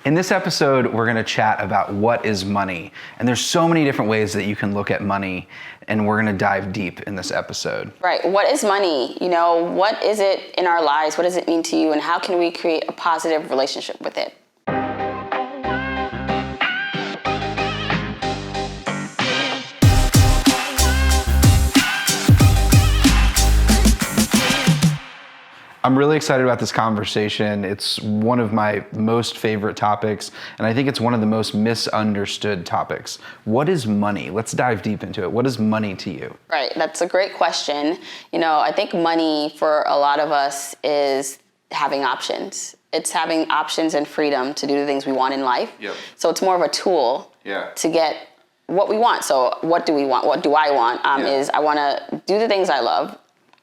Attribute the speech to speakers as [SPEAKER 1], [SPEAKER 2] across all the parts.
[SPEAKER 1] In this episode, we're going to chat about what is money. And there's so many different ways that you can look at money, and we're going to dive deep in this episode.
[SPEAKER 2] Right. What is money? What is it in our lives? What does it mean to you? And how can we create a positive relationship with it?
[SPEAKER 1] I'm really excited about this conversation. It's one of my most favorite topics, and I think it's one of the most misunderstood topics. What is money? Let's dive deep into it. What is money to you?
[SPEAKER 2] Right, that's a great question. I think money for a lot of us is having options. It's having options and freedom to do the things we want in life.
[SPEAKER 1] Yep.
[SPEAKER 2] So it's more of a tool to get what we want. So what do we want? What do I want? Is I want to do the things I love,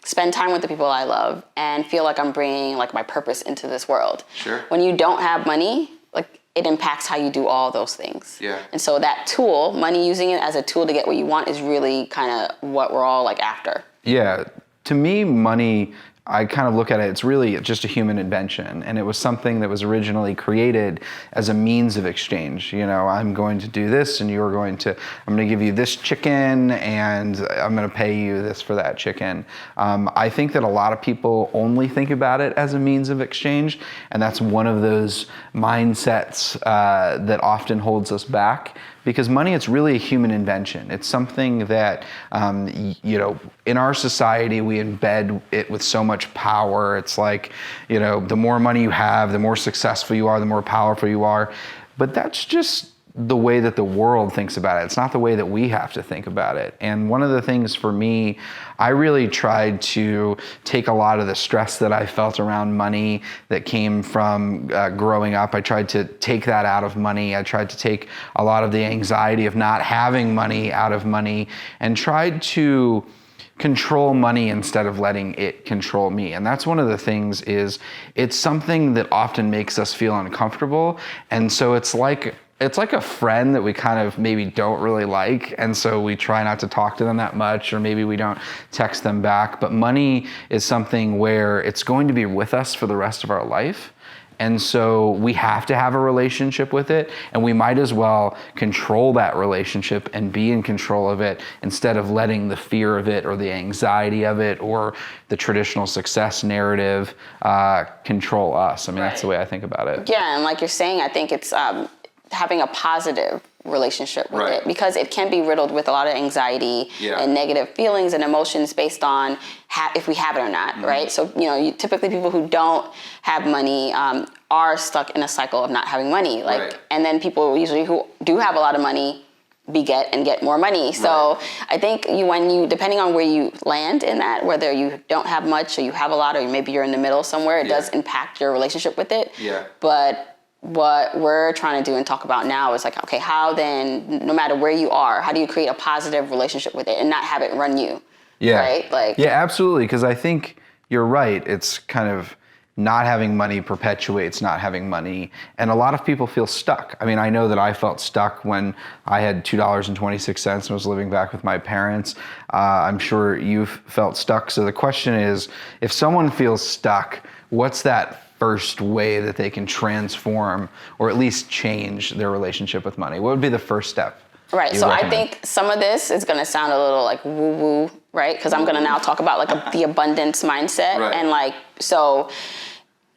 [SPEAKER 2] spend time with the people I love, and feel like I'm bringing my purpose into this world.
[SPEAKER 1] Sure.
[SPEAKER 2] When you don't have money, it impacts how you do all those things.
[SPEAKER 1] Yeah.
[SPEAKER 2] And so that tool, money, using it as a tool to get what you want, is really kind of what we're all after.
[SPEAKER 1] Yeah. To me, money, I kind of look at it, it's really just a human invention. And it was something that was originally created as a means of exchange. I'm going to do this and I'm going to give you this chicken and I'm going to pay you this for that chicken. I think that a lot of people only think about it as a means of exchange. And that's one of those mindsets that often holds us back. Because money, it's really a human invention. It's something that, in our society, we embed it with so much power. It's the more money you have, the more successful you are, the more powerful you are. But that's just the way that the world thinks about it. It's not the way that we have to think about it. And one of the things for me, I really tried to take a lot of the stress that I felt around money that came from growing up. I tried to take that out of money. I tried to take a lot of the anxiety of not having money out of money and tried to control money instead of letting it control me. And that's one of the things is it's something that often makes us feel uncomfortable. And so it's like a friend that we kind of maybe don't really like, and so we try not to talk to them that much, or maybe we don't text them back. But money is something where it's going to be with us for the rest of our life, and so we have to have a relationship with it, and we might as well control that relationship and be in control of it instead of letting the fear of it or the anxiety of it or the traditional success narrative control us. That's the way I think about it.
[SPEAKER 2] Yeah, and like you're saying, I think it's having a positive relationship with it, because it can be riddled with a lot of anxiety and negative feelings and emotions based on if we have it or not, right? So, typically people who don't have money are stuck in a cycle of not having money. And then people usually who do have a lot of money beget and get more money. So I think depending on where you land in that, whether you don't have much or you have a lot, or maybe you're in the middle somewhere, it does impact your relationship with it. Yeah. But what we're trying to do and talk about now is okay, how then, no matter where you are, how do you create a positive relationship with it and not have it run you?
[SPEAKER 1] Yeah.
[SPEAKER 2] Right?
[SPEAKER 1] Yeah, absolutely. Because I think you're right. It's kind of not having money perpetuates not having money. And a lot of people feel stuck. I know that I felt stuck when I had $2.26 and was living back with my parents. I'm sure you've felt stuck. So the question is, if someone feels stuck, what's that first way that they can transform or at least change their relationship with money? What would be the first step?
[SPEAKER 2] Right. So I think some of this is going to sound a little woo-woo, right? Because I'm going to now talk about the abundance mindset. Right. And so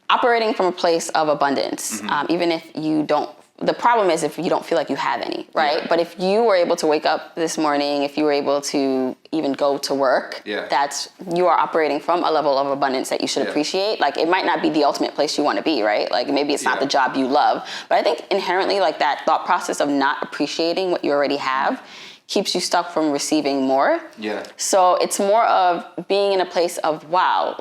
[SPEAKER 2] operating from a place of abundance, even if you don't, the problem is if you don't feel like you have any, right? Yeah. But if you were able to wake up this morning, if you were able to even go to work, you are operating from a level of abundance that you should appreciate. It might not be the ultimate place you want to be, right? Maybe it's not the job you love, but I think inherently that thought process of not appreciating what you already have keeps you stuck from receiving more. Yeah. So it's more of being in a place of, wow,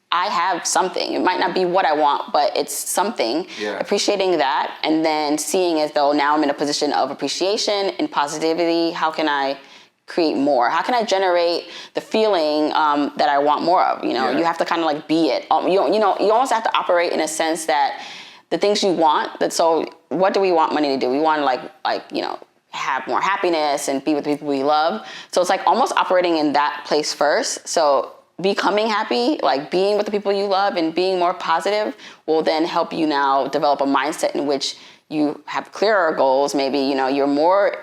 [SPEAKER 2] I have something. It might not be what I want, but it's something. Yeah. Appreciating that, and then seeing as though now I'm in a position of appreciation and positivity. How can I create more? How can I generate the feeling that I want more of? You have to kind of be it. You almost have to operate in a sense that the things you want. So what do we want money to do? We want to have more happiness and be with the people we love. So it's almost operating in that place first. So becoming happy, like being with the people you love and being more positive will then help you now develop a mindset in which you have clearer goals. Maybe, you're more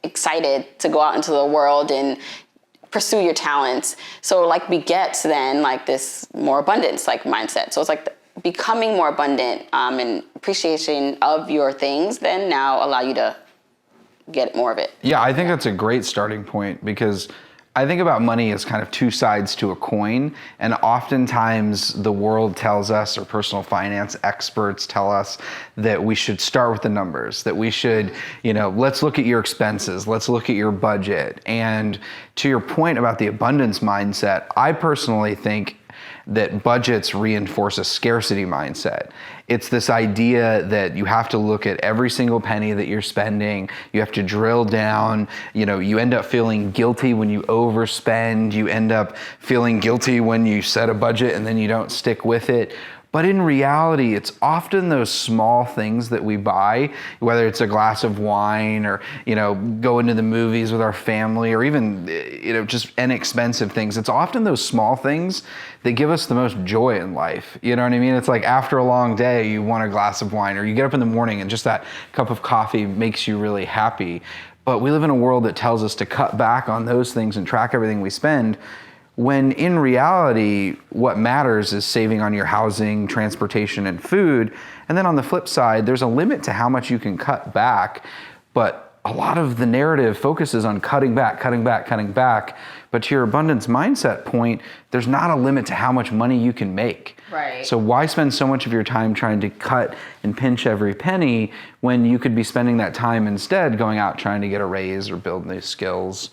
[SPEAKER 2] excited to go out into the world and pursue your talents. So like begets then like this more abundance like mindset. So it's like becoming more abundant and appreciation of your things then now allow you to get more of it.
[SPEAKER 1] Yeah, I think that's a great starting point because I think about money as kind of two sides to a coin, and oftentimes the world tells us, or personal finance experts tell us, that we should start with the numbers, that we should, let's look at your expenses, let's look at your budget. And to your point about the abundance mindset, I personally think that budgets reinforce a scarcity mindset. It's this idea that you have to look at every single penny that you're spending. You have to drill down. You end up feeling guilty when you overspend. You end up feeling guilty when you set a budget and then you don't stick with it. But in reality, it's often those small things that we buy, whether it's a glass of wine or, go into the movies with our family or even, just inexpensive things. It's often those small things that give us the most joy in life. You know what I mean? It's like after a long day, you want a glass of wine, or you get up in the morning and just that cup of coffee makes you really happy. But we live in a world that tells us to cut back on those things and track everything we spend, when in reality, what matters is saving on your housing, transportation, and food. And then on the flip side, there's a limit to how much you can cut back, but a lot of the narrative focuses on cutting back, cutting back, cutting back. But to your abundance mindset point, there's not a limit to how much money you can make.
[SPEAKER 2] Right.
[SPEAKER 1] So why spend so much of your time trying to cut and pinch every penny when you could be spending that time instead going out trying to get a raise or build new skills?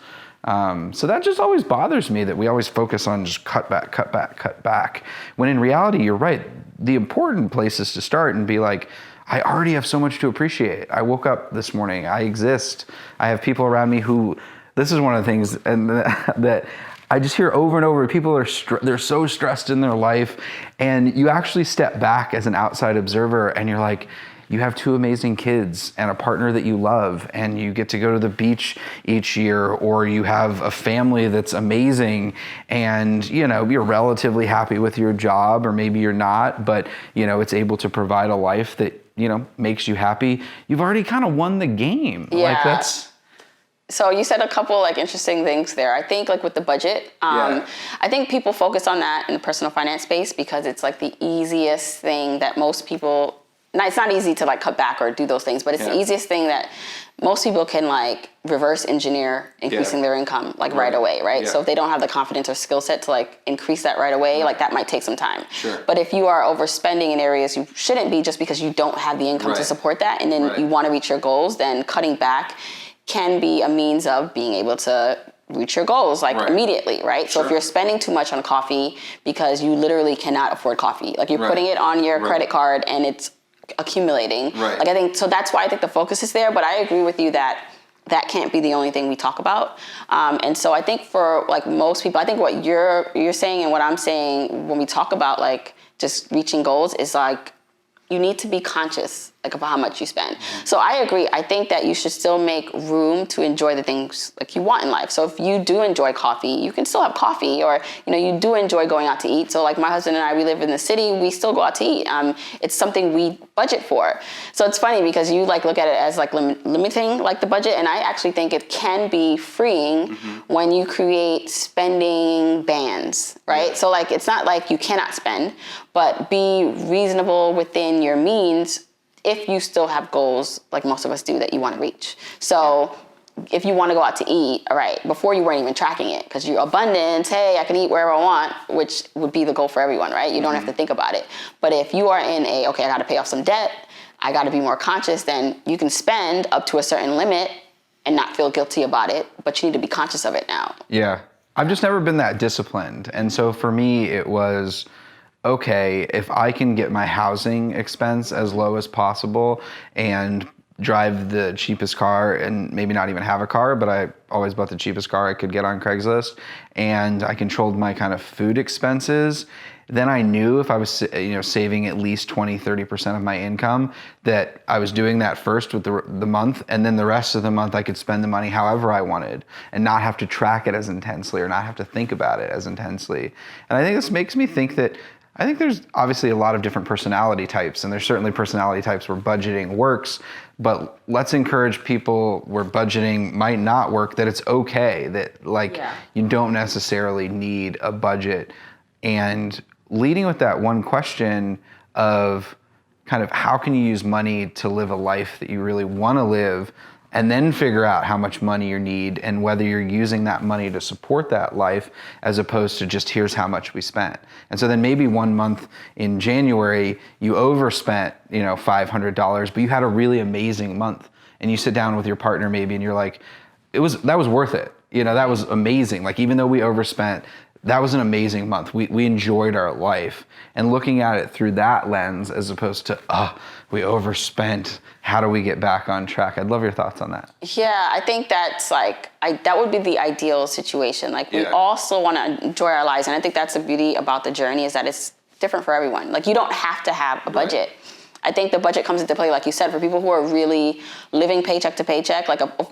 [SPEAKER 1] So that just always bothers me that we always focus on just cut back, cut back, cut back. When in reality, you're right. The important place is to start and be like, I already have so much to appreciate. I woke up this morning. I exist. I have people around me who, this is one of the things and that I just hear over and over. People are they're so stressed in their life, and you actually step back as an outside observer and you're like, you have 2 amazing kids and a partner that you love, and you get to go to the beach each year, or you have a family that's amazing, and you're relatively happy with your job, or maybe you're not, but it's able to provide a life that makes you happy. You've already kind of won the game.
[SPEAKER 2] Yeah. So you said a couple interesting things there. I think with the budget, I think people focus on that in the personal finance space because it's the easiest thing that most people. Now, it's not easy to cut back or do those things, but it's the easiest thing that most people can reverse engineer increasing their income right away, right? Yeah. So if they don't have the confidence or skill set to increase that right away, that might take some time.
[SPEAKER 1] Sure.
[SPEAKER 2] But if you are overspending in areas you shouldn't be just because you don't have the income to support that, and then you want to reach your goals, then cutting back can be a means of being able to reach your goals immediately, right? So if you're spending too much on coffee because you literally cannot afford coffee, you're putting it on your credit card and it's accumulating. Right. I think so. That's why I think the focus is there. But I agree with you that can't be the only thing we talk about. And so I think for most people, I think what you're saying and what I'm saying when we talk about just reaching goals is you need to be conscious of how much you spend. So I agree. I think that you should still make room to enjoy the things you want in life. So if you do enjoy coffee, you can still have coffee, or you do enjoy going out to eat. So my husband and I, we live in the city, we still go out to eat. It's something we budget for. So it's funny because you look at it as limiting the budget, and I actually think it can be freeing when you create spending bands, right? Yeah. So it's not you cannot spend, but be reasonable within your means if you still have goals most of us do that you want to reach. So if you want to go out to eat, all right, before you weren't even tracking it because you're abundant, hey, I can eat wherever I want, which would be the goal for everyone, right? You don't have to think about it. But if you are in I got to pay off some debt, I got to be more conscious, then you can spend up to a certain limit and not feel guilty about it, but you need to be conscious of it now.
[SPEAKER 1] Yeah. I've just never been that disciplined. And so for me, it was, okay, if I can get my housing expense as low as possible and drive the cheapest car and maybe not even have a car, but I always bought the cheapest car I could get on Craigslist, and I controlled my kind of food expenses, then I knew if I was, saving at least 20, 30% of my income, that I was doing that first with the month, and then the rest of the month I could spend the money however I wanted and not have to track it as intensely or not have to think about it as intensely. And I think this makes me think that I think there's obviously a lot of different personality types, and there's certainly personality types where budgeting works, but let's encourage people where budgeting might not work, that it's okay, that you don't necessarily need a budget. And leading with that one question of kind of how can you use money to live a life that you really want to live, and then figure out how much money you need and whether you're using that money to support that life as opposed to just here's how much we spent. And so then maybe one month in January you overspent, $500, but you had a really amazing month, and you sit down with your partner maybe and you're like, that was worth it. That was amazing. Like, even though we overspent, that was an amazing month. We enjoyed our life. And looking at it through that lens as opposed to, we overspent, how do we get back on track? I'd love your thoughts on that.
[SPEAKER 2] Yeah, I think that's that would be the ideal situation. We also want to enjoy our lives. And I think that's the beauty about the journey, is that it's different for everyone. You don't have to have a budget. Right. I think the budget comes into play, like you said, for people who are really living paycheck to paycheck,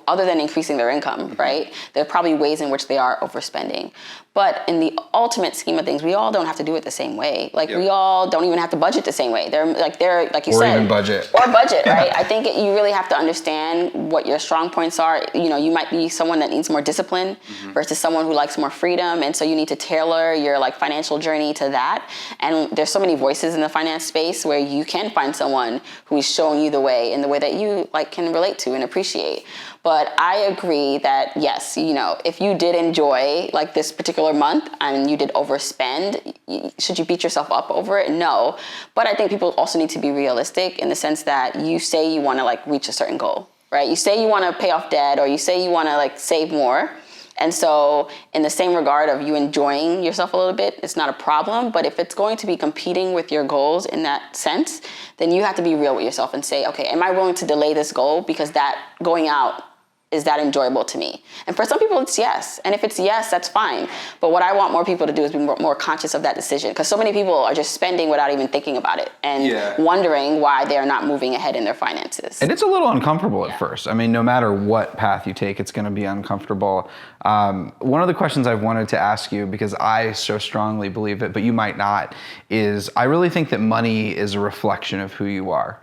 [SPEAKER 2] other than increasing their income, right? There are probably ways in which they are overspending. But in the ultimate scheme of things, we all don't have to do it the same way. We all don't even have to budget the same way. They're like you said. Or
[SPEAKER 1] even budget.
[SPEAKER 2] Or budget, right? I think you really have to understand what your strong points are. You might be someone that needs more discipline versus someone who likes more freedom. And so you need to tailor your financial journey to that. And there's so many voices in the finance space where you can find someone who is showing you the way in the way that you can relate to and appreciate. But I agree that yes, if you did enjoy this particular month and you did overspend, should you beat yourself up over it? No. But I think people also need to be realistic in the sense that you say you want to reach a certain goal, right? You say you want to pay off debt, or you say you want to save more. And so in the same regard of you enjoying yourself a little bit, it's not a problem. But if it's going to be competing with your goals in that sense, then you have to be real with yourself and say, okay, am I willing to delay this goal because that going out is that enjoyable to me? And for some people, it's yes. And if it's yes, that's fine. But what I want more people to do is be more conscious of that decision, because so many people are just spending without even thinking about it and wondering why they are not moving ahead in their finances.
[SPEAKER 1] And it's a little uncomfortable at first. I mean, no matter what path you take, it's going to be uncomfortable. One of the questions I've wanted to ask you, because I so strongly believe it, but you might not, is I really think that money is a reflection of who you are.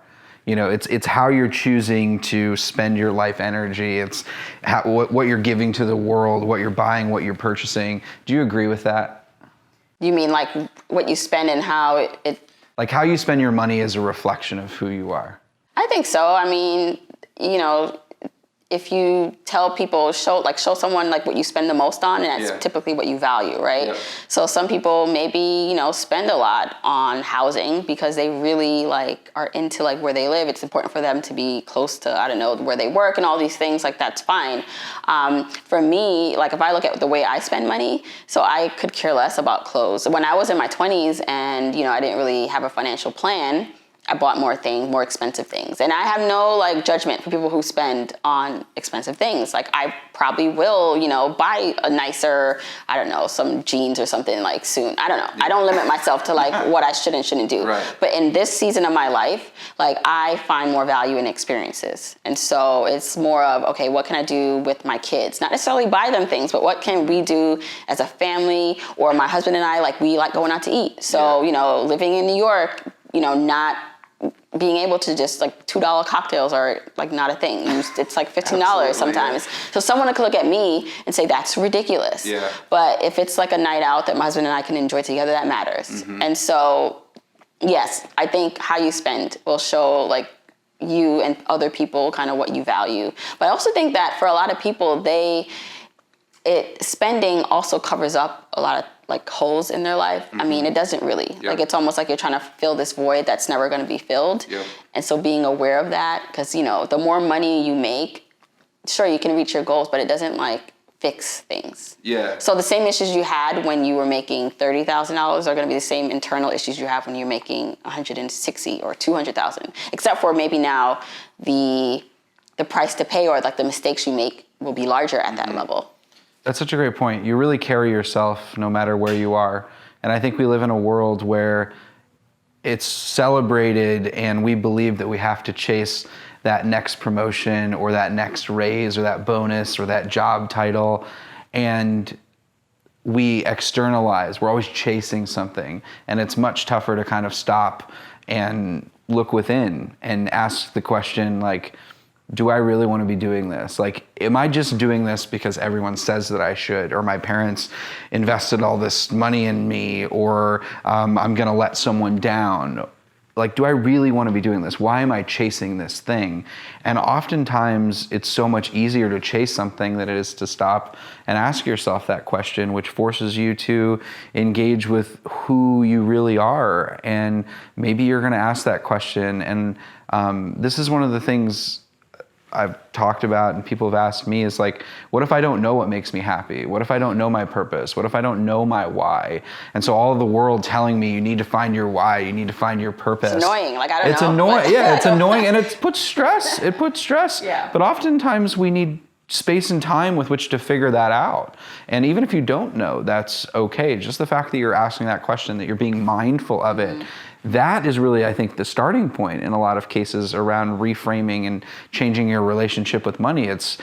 [SPEAKER 1] It's how you're choosing to spend your life energy. It's what you're giving to the world, what you're buying, what you're purchasing. Do you agree with that?
[SPEAKER 2] You mean what you spend and how it...
[SPEAKER 1] how you spend your money is a reflection of who you are.
[SPEAKER 2] I think so. I mean, if you tell people, show someone what you spend the most on, and that's typically what you value, right? Yeah. So some people maybe, spend a lot on housing because they really are into where they live. It's important for them to be close to, I don't know, where they work and all these things, that's fine. For me, if I look at the way I spend money, so I could care less about clothes. When I was in my 20s and, I didn't really have a financial plan, I bought more expensive things. And I have no judgment for people who spend on expensive things. I probably will, buy a nicer, I don't know, some jeans or something soon. I don't know. I don't limit myself to what I should and shouldn't do. Right. But in this season of my life, I find more value in experiences. And so it's more of, okay, what can I do with my kids? Not necessarily buy them things, but what can we do as a family, or my husband and I, we like going out to eat. So, living in New York, not being able to just $2 cocktails are not a thing. It's $15 sometimes. Yeah. So someone could look at me and say that's ridiculous. Yeah. But if it's a night out that my husband and I can enjoy together, that matters. Mm-hmm. And so, yes, I think how you spend will show you and other people kind of what you value. But I also think that for a lot of people, spending also covers up a lot of holes in their life. Mm-hmm. I mean, it doesn't really. Yep. It's almost like you're trying to fill this void that's never going to be filled. Yep. And so being aware of that, because the more money you make, sure, you can reach your goals, but it doesn't fix things. Yeah. So the same issues you had when you were making $30,000 are going to be the same internal issues you have when you're making $160,000 or $200,000, except for maybe now the price to pay or the mistakes you make will be larger at that level.
[SPEAKER 1] That's such a great point. You really carry yourself no matter where you are. And I think we live in a world where it's celebrated and we believe that we have to chase that next promotion or that next raise or that bonus or that job title. And we externalize, we're always chasing something. And it's much tougher to kind of stop and look within and ask the question, like, do I really want to be doing this? Like, am I just doing this because everyone says that I should, or my parents invested all this money in me, or I'm going to let someone down? Like, do I really want to be doing this? Why am I chasing this thing? And oftentimes it's so much easier to chase something than it is to stop and ask yourself that question, which forces you to engage with who you really are. And maybe you're going to ask that question. And this is one of the things I've talked about and people have asked me is like, what if I don't know what makes me happy? What if I don't know my purpose? What if I don't know my why? And so all of the world telling me you need to find your why, you need to find your purpose.
[SPEAKER 2] It's annoying. Like, I don't know.
[SPEAKER 1] It's annoying. Yeah, it's annoying and it puts stress. It puts stress.
[SPEAKER 2] Yeah.
[SPEAKER 1] But oftentimes we need space and time with which to figure that out. And even if you don't know, that's okay. Just the fact that you're asking that question, that you're being mindful of it, that is really, I think, the starting point in a lot of cases around reframing and changing your relationship with money. It's,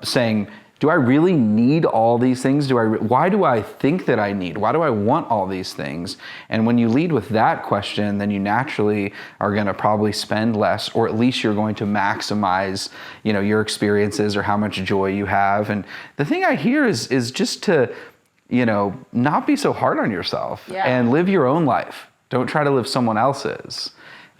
[SPEAKER 1] saying, do I really need all these things? Why do I think that I need? Why do I want all these things? And when you lead with that question, then you naturally are going to probably spend less, or at least you're going to maximize, your experiences or how much joy you have. And the thing I hear is just to, not be so hard on yourself and live your own life. Don't try to live someone else's.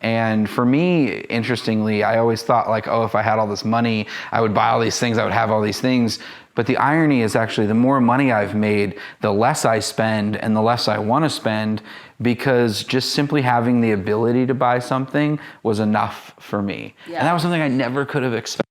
[SPEAKER 1] And for me, interestingly, I always thought like, oh, if I had all this money, I would buy all these things, I would have all these things. But the irony is actually the more money I've made, the less I spend and the less I want to spend, because just simply having the ability to buy something was enough for me. Yeah. And that was something I never could have expected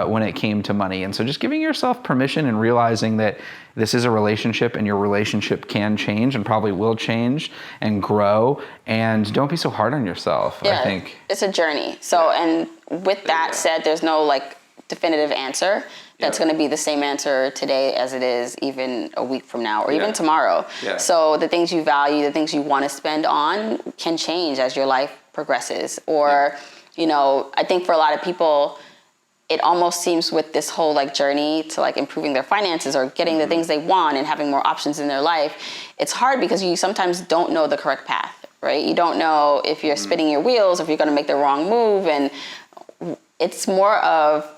[SPEAKER 1] when it came to money. And so just giving yourself permission and realizing that this is a relationship and your relationship can change and probably will change and grow. And don't be so hard on yourself, I think.
[SPEAKER 2] It's a journey. So, and with that said, there's no like definitive answer that's going to be the same answer today as it is even a week from now or even tomorrow. Yeah. So the things you value, the things you want to spend on can change as your life progresses. Or, I think for a lot of people, it almost seems with this whole like journey to like improving their finances or getting the things they want and having more options in their life, it's hard because you sometimes don't know the correct path, right? You don't know if you're spinning your wheels, if you're going to make the wrong move. And it's more of,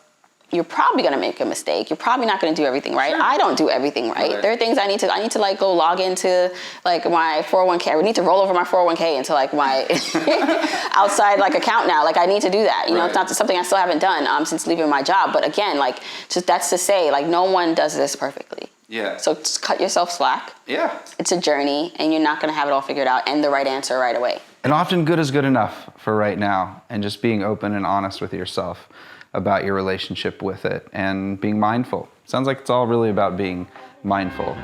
[SPEAKER 2] you're probably going to make a mistake. You're probably not going to do everything right. Sure. I don't do everything right. There are things I need to like go log into like my 401k. I would need to roll over my 401k into like my outside like account now. Like I need to do that. It's not something I still haven't done since leaving my job. But again, like just that's to say like no one does this perfectly. Yeah. So just cut yourself slack. Yeah. It's a journey and you're not going to have it all figured out and the right answer right away.
[SPEAKER 1] And often good is good enough for right now, and just being open and honest with yourself about your relationship with it and being mindful. Sounds like it's all really about being mindful.